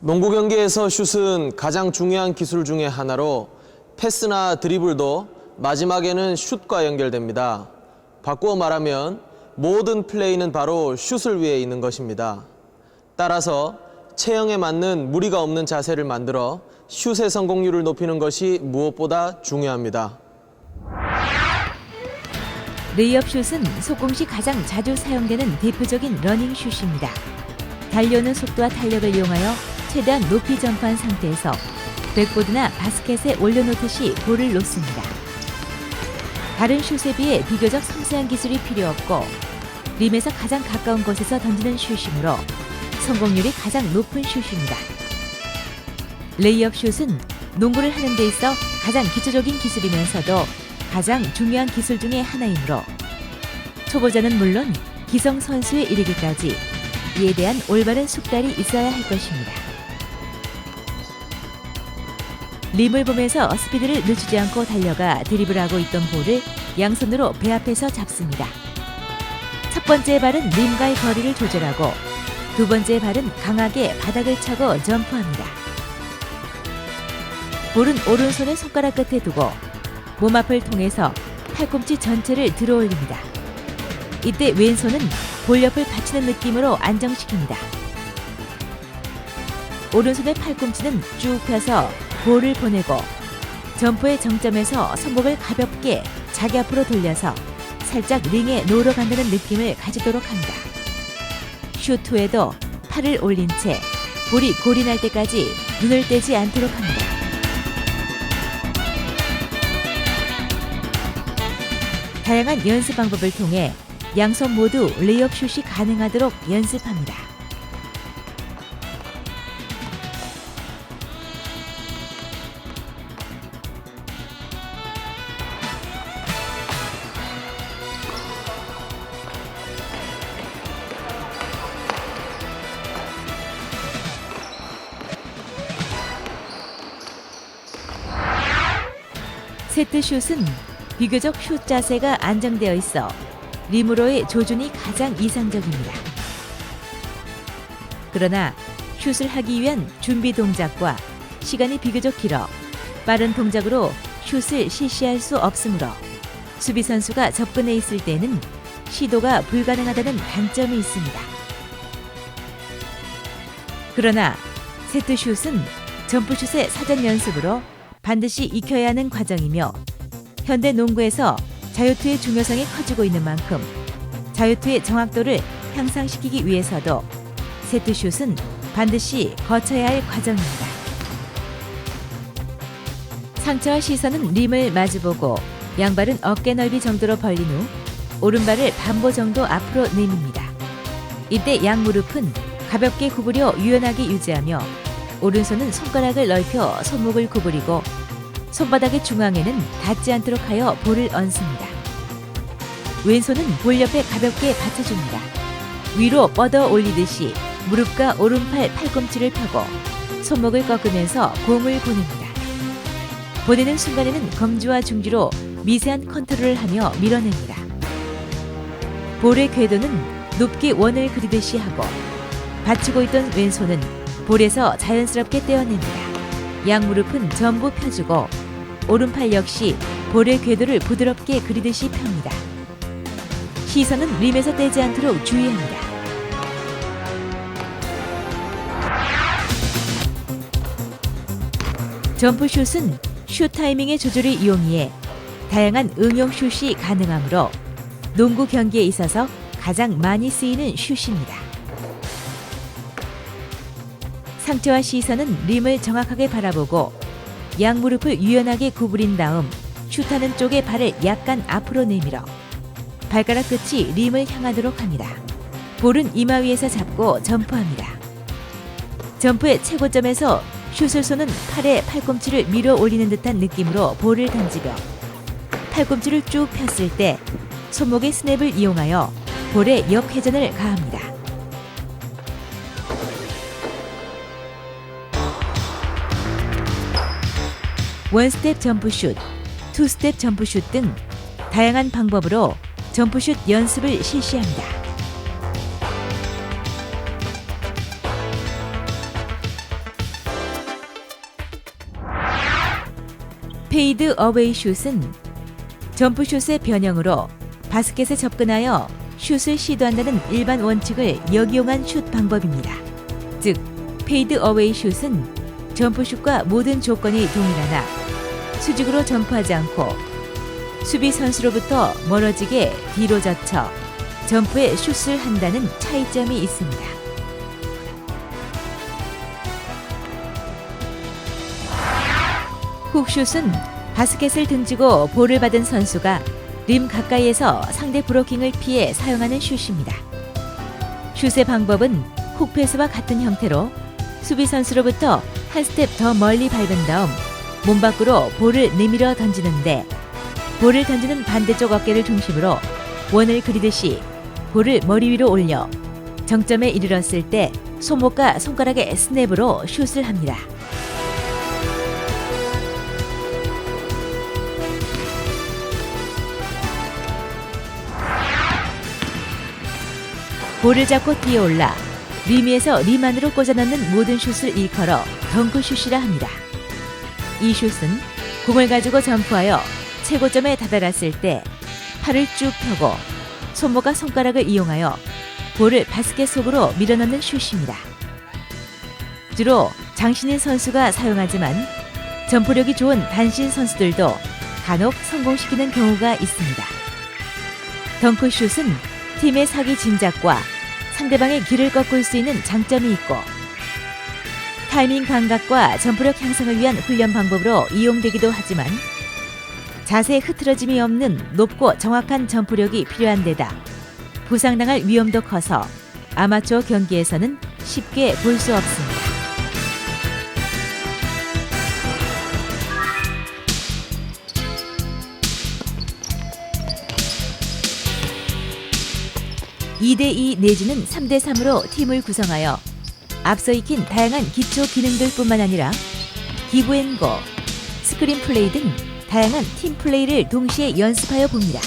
농구 경기에서 슛은 가장 중요한 기술 중에 하나로 패스나 드리블도 마지막에는 슛과 연결됩니다. 바꾸어 말하면 모든 플레이는 바로 슛을 위해 있는 것입니다. 따라서 체형에 맞는 무리가 없는 자세를 만들어 슛의 성공률을 높이는 것이 무엇보다 중요합니다. 레이업 슛은 속공 시 가장 자주 사용되는 대표적인 러닝 슛입니다. 달려오는 속도와 탄력을 이용하여 최대한 높이 점프한 상태에서 백보드나 바스켓에 올려놓듯이 볼을 놓습니다. 다른 슛에 비해 비교적 섬세한 기술이 필요 없고 림에서 가장 가까운 곳에서 던지는 슛이므로 성공률이 가장 높은 슛입니다. 레이업 슛은 농구를 하는 데 있어 가장 기초적인 기술이면서도 가장 중요한 기술 중의 하나이므로 초보자는 물론 기성 선수에 이르기까지 이에 대한 올바른 숙달이 있어야 할 것입니다. 림을 보면서 스피드를 늦추지 않고 달려가 드리블하고 있던 볼을 양손으로 배 앞에서 잡습니다. 첫 번째 발은 림과의 거리를 조절하고 두 번째 발은 강하게 바닥을 차고 점프합니다. 볼은 오른손을 손가락 끝에 두고 몸 앞을 통해서 팔꿈치 전체를 들어 올립니다. 이때 왼손은 볼 옆을 받치는 느낌으로 안정시킵니다. 오른손의 팔꿈치는 쭉 펴서 볼을 보내고 점프의 정점에서 손목을 가볍게 자기 앞으로 돌려서 살짝 링에 놓으러 간다는 느낌을 가지도록 합니다. 슛 후에도 팔을 올린 채 볼이 골이 날 때까지 눈을 떼지 않도록 합니다. 다양한 연습 방법을 통해 양손 모두 레이업 슛이 가능하도록 연습합니다. 세트슛은 비교적 슛 자세가 안정되어 있어 림으로의 조준이 가장 이상적입니다. 그러나 슛을 하기 위한 준비 동작과 시간이 비교적 길어 빠른 동작으로 슛을 실시할 수 없으므로 수비 선수가 접근해 있을 때는 시도가 불가능하다는 단점이 있습니다. 그러나 세트슛은 점프슛의 사전 연습으로 반드시 익혀야 하는 과정이며 현대 농구에서 자유투의 중요성이 커지고 있는 만큼 자유투의 정확도를 향상시키기 위해서도 세트슛은 반드시 거쳐야 할 과정입니다. 상체와 시선은 림을 마주보고 양발은 어깨 넓이 정도로 벌린 후 오른발을 반보 정도 앞으로 내밉니다. 이때 양무릎은 가볍게 구부려 유연하게 유지하며 오른손은 손가락을 넓혀 손목을 구부리고 손바닥의 중앙에는 닿지 않도록 하여 볼을 얹습니다. 왼손은 볼 옆에 가볍게 받쳐줍니다. 위로 뻗어 올리듯이 무릎과 오른팔 팔꿈치를 펴고 손목을 꺾으면서 공을 보냅니다. 보내는 순간에는 검지와 중지로 미세한 컨트롤을 하며 밀어냅니다. 볼의 궤도는 높게 원을 그리듯이 하고 받치고 있던 왼손은 볼에서 자연스럽게 떼어냅니다. 양무릎은 전부 펴주고 오른팔 역시 볼의 궤도를 부드럽게 그리듯이 펴니다. 시선은 림에서 떼지 않도록 주의합니다. 점프슛은 슛 타이밍의 조절을 이용해 다양한 응용 슛이 가능하므로 농구 경기에 있어서 가장 많이 쓰이는 슛입니다. 상체와 시선은 림을 정확하게 바라보고 양무릎을 유연하게 구부린 다음 슛하는 쪽의 발을 약간 앞으로 내밀어 발가락 끝이 림을 향하도록 합니다. 볼은 이마 위에서 잡고 점프합니다. 점프의 최고점에서 슛을 쏘는 팔에 팔꿈치를 밀어 올리는 듯한 느낌으로 볼을 던지며 팔꿈치를 쭉 폈을 때 손목의 스냅을 이용하여 볼에 역회전을 가합니다. 원스텝 점프슛, 투스텝 점프슛 등 다양한 방법으로 점프슛 연습을 실시합니다. 페이드 어웨이 슛은 점프슛의 변형으로 바스켓에 접근하여 슛을 시도한다는 일반 원칙을 역이용한 슛 방법입니다. 즉, 페이드 어웨이 슛은 점프슛과 모든 조건이 동일하나 수직으로 점프하지 않고 수비 선수로부터 멀어지게 뒤로 젖혀 점프에 슛을 한다는 차이점이 있습니다. 훅슛은 바스켓을 등지고 볼을 받은 선수가 림 가까이에서 상대 브로킹을 피해 사용하는 슛입니다. 슛의 방법은 훅 패스와 같은 형태로 수비 선수로부터 한 스텝 더 멀리 밟은 다음 몸 밖으로 볼을 내밀어 던지는데, 볼을 던지는 반대쪽 어깨를 중심으로 원을 그리듯이 볼을 머리 위로 올려 정점에 이르렀을 때 손목과 손가락의 스냅으로 슛을 합니다. 볼을 잡고 뛰어올라 림 위에서 림 안으로 꽂아넣는 모든 슛을 일컬어 덩크슛이라 합니다. 이 슛은 공을 가지고 점프하여 최고점에 다다랐을 때 팔을 쭉 펴고 손목과 손가락을 이용하여 볼을 바스켓 속으로 밀어넣는 슛입니다. 주로 장신인 선수가 사용하지만 점프력이 좋은 단신 선수들도 간혹 성공시키는 경우가 있습니다. 덩크슛은 팀의 사기 진작과 상대방의 길을 꺾을 수 있는 장점이 있고, 타이밍 감각과 점프력 향상을 위한 훈련 방법으로 이용되기도 하지만 자세에 흐트러짐이 없는 높고 정확한 점프력이 필요한 데다 부상당할 위험도 커서 아마추어 경기에서는 쉽게 볼 수 없습니다. (2대2) 내지는 (3대3)으로 팀을 구성하여 앞서 익힌 다양한 기초 기능들뿐만 아니라 기브앤고, 스크린 플레이 등 다양한 팀 플레이를 동시에 연습하여 봅니다.